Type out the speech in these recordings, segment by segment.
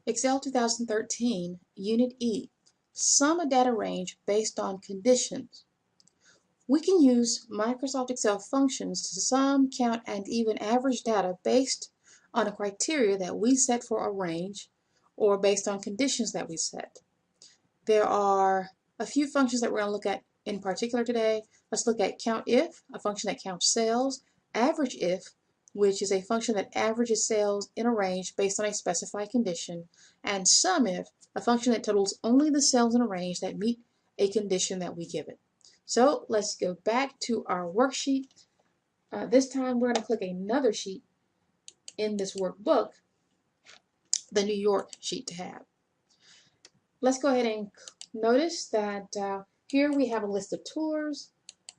Excel 2013, Unit E, sum a data range based on conditions. We can use Microsoft Excel functions to sum, count, and even average data based on a criteria that we set for a range or based on conditions that we set. There are a few functions that we're going to look at in particular today. Let's look at COUNTIF, a function that counts cells, AVERAGEIF, which is a function that averages cells in a range based on a specified condition, and SUMIF, a function that totals only the cells in a range that meet a condition that we give it. So let's go back to our worksheet. This time we're going to click another sheet in this workbook, the New York sheet tab. Let's go ahead and notice that here we have a list of tours,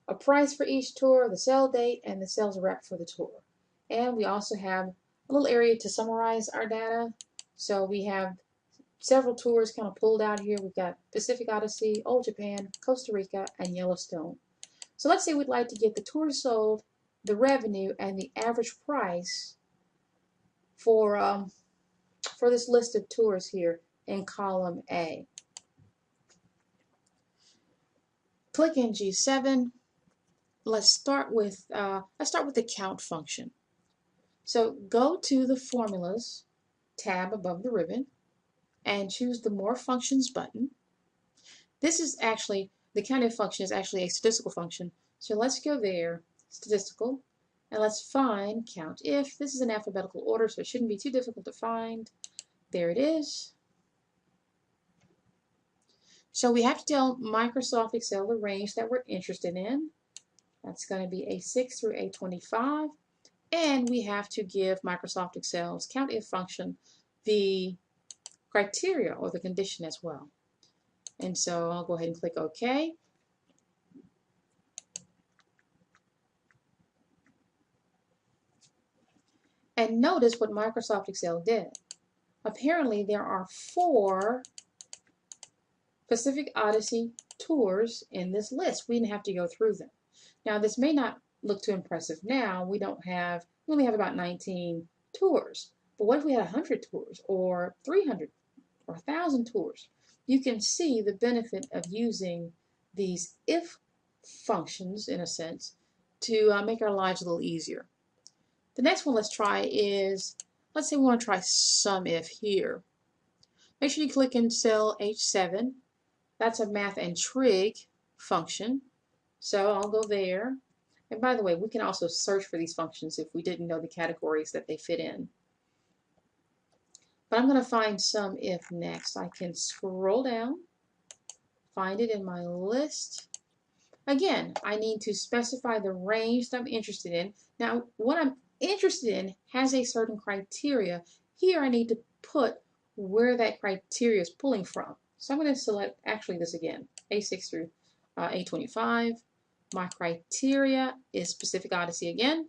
a price for each tour, the sale date, and the sales rep for the tour. And we also have a little area to summarize our data. So we have several tours kind of pulled out here. We've got Pacific Odyssey, Old Japan, Costa Rica, and Yellowstone. So let's say we'd like to get the tours sold, the revenue, and the average price for this list of tours here in column A. Click in G7. Let's start with the count function. So go to the Formulas tab above the ribbon and choose the More Functions button. This is actually, the COUNTIF function is actually a statistical function. So let's go there, statistical, and let's find COUNTIF. This is in alphabetical order, so it shouldn't be too difficult to find. There it is. So we have to tell Microsoft Excel the range that we're interested in. That's going to be A6 through A25. And we have to give Microsoft Excel's COUNTIF function the criteria or the condition as well. And so I'll go ahead and click OK. And notice what Microsoft Excel did. Apparently there are 4 Pacific Odyssey tours in this list. We didn't have to go through them. Now this may not look too impressive now. We only have about 19 tours. But what if we had 100 tours or 300 or 1,000 tours? You can see the benefit of using these if functions, in a sense, to make our lives a little easier. The next one let's try is, let's say we want to try SUMIF here. Make sure you click in cell H7. That's a math and trig function. So I'll go there. And by the way, we can also search for these functions if we didn't know the categories that they fit in. But I'm going to find SUMIF next. I can scroll down, find it in my list. Again, I need to specify the range that I'm interested in. Now, what I'm interested in has a certain criteria. Here I need to put where that criteria is pulling from. So I'm going to select actually this again, A6 through A25. My criteria is Pacific Odyssey again.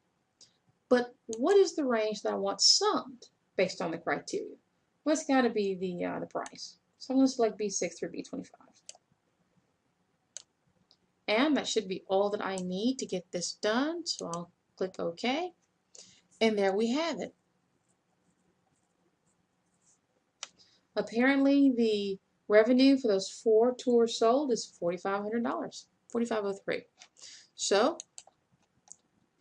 But what is the range that I want summed based on the criteria? Well, it's got to be the price. So I'm going to select B6 through B25. And that should be all that I need to get this done. So I'll click OK. And there we have it. Apparently the revenue for those 4 tours sold is $4,500, $4,503. So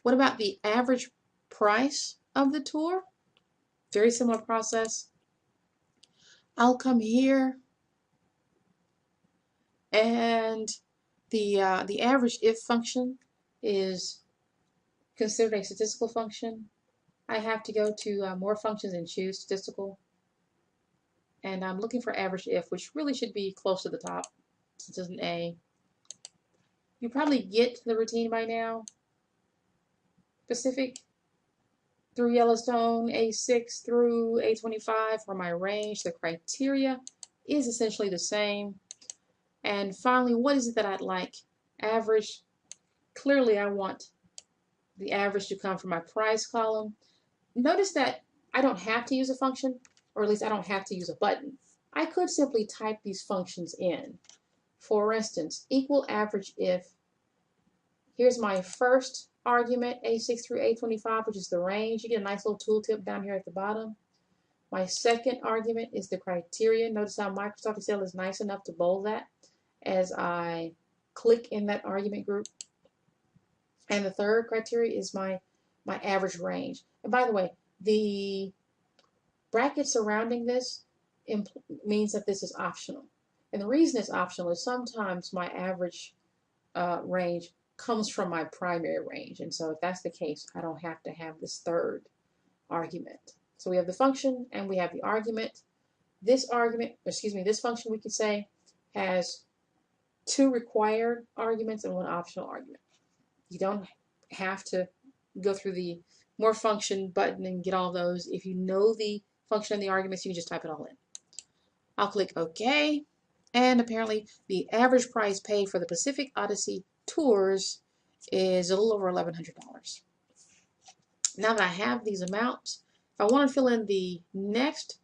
what about the average price of the tour? Very similar process. I'll come here and the average if function is considered a statistical function. I have to go to more functions and choose statistical. And I'm looking for average if, which really should be close to the top since it's an A. You probably get the routine by now. Pacific through Yellowstone, A6 through A25 for my range. The criteria is essentially the same. And finally, what is it that I'd like? Average. Clearly, I want the average to come from my price column. Notice that I don't have to use a function, or at least I don't have to use a button. I could simply type these functions in. For instance, equal average if. Here's my first argument, A6 through A25, which is the range. You get a nice little tooltip down here at the bottom. My second argument is the criteria. Notice how Microsoft Excel is nice enough to bold that as I click in that argument group. And the third criteria is my average range. And by the way, the bracket surrounding this means that this is optional. And the reason it's optional is sometimes my average range comes from my primary range. And so if that's the case, I don't have to have this third argument. So we have the function and we have the argument. This function we could say has 2 required arguments and 1 optional argument. You don't have to go through the more function button and get all those. If you know the function and the arguments, you can just type it all in. I'll click OK. And apparently the average price paid for the Pacific Odyssey tours is a little over $1,100. Now that I have these amounts, if I want to fill in the next,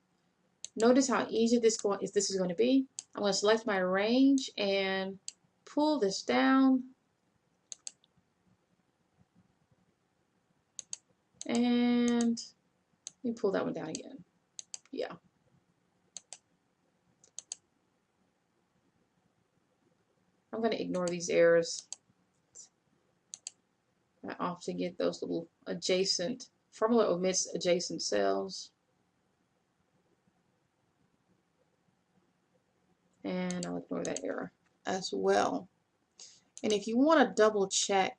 notice how easy this is going to be. I'm going to select my range and pull this down. And let me pull that one down again. Yeah. I'm going to ignore these errors. I often get those little adjacent, formula omits adjacent cells. And I'll ignore that error as well. And if you want to double check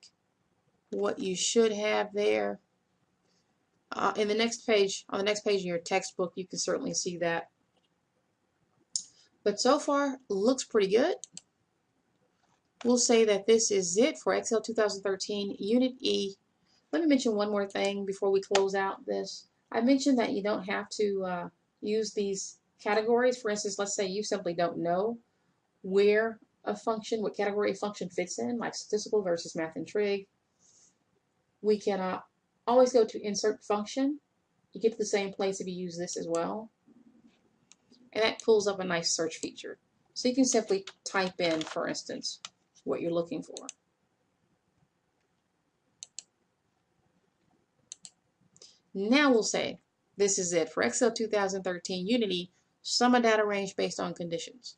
what you should have there, in the next page, on the next page in your textbook, you can certainly see that. But so far, looks pretty good. We'll say that this is it for Excel 2013 Unit E. Let me mention one more thing before we close out this. I mentioned that you don't have to use these categories. For instance, let's say you simply don't know where a function, what category a function fits in, like statistical versus math and trig. We can always go to Insert Function. You get to the same place if you use this as well. And that pulls up a nice search feature. So you can simply type in, for instance, what you're looking for. Now we'll say this is it for Excel 2013 Unit E, sum of data range based on conditions.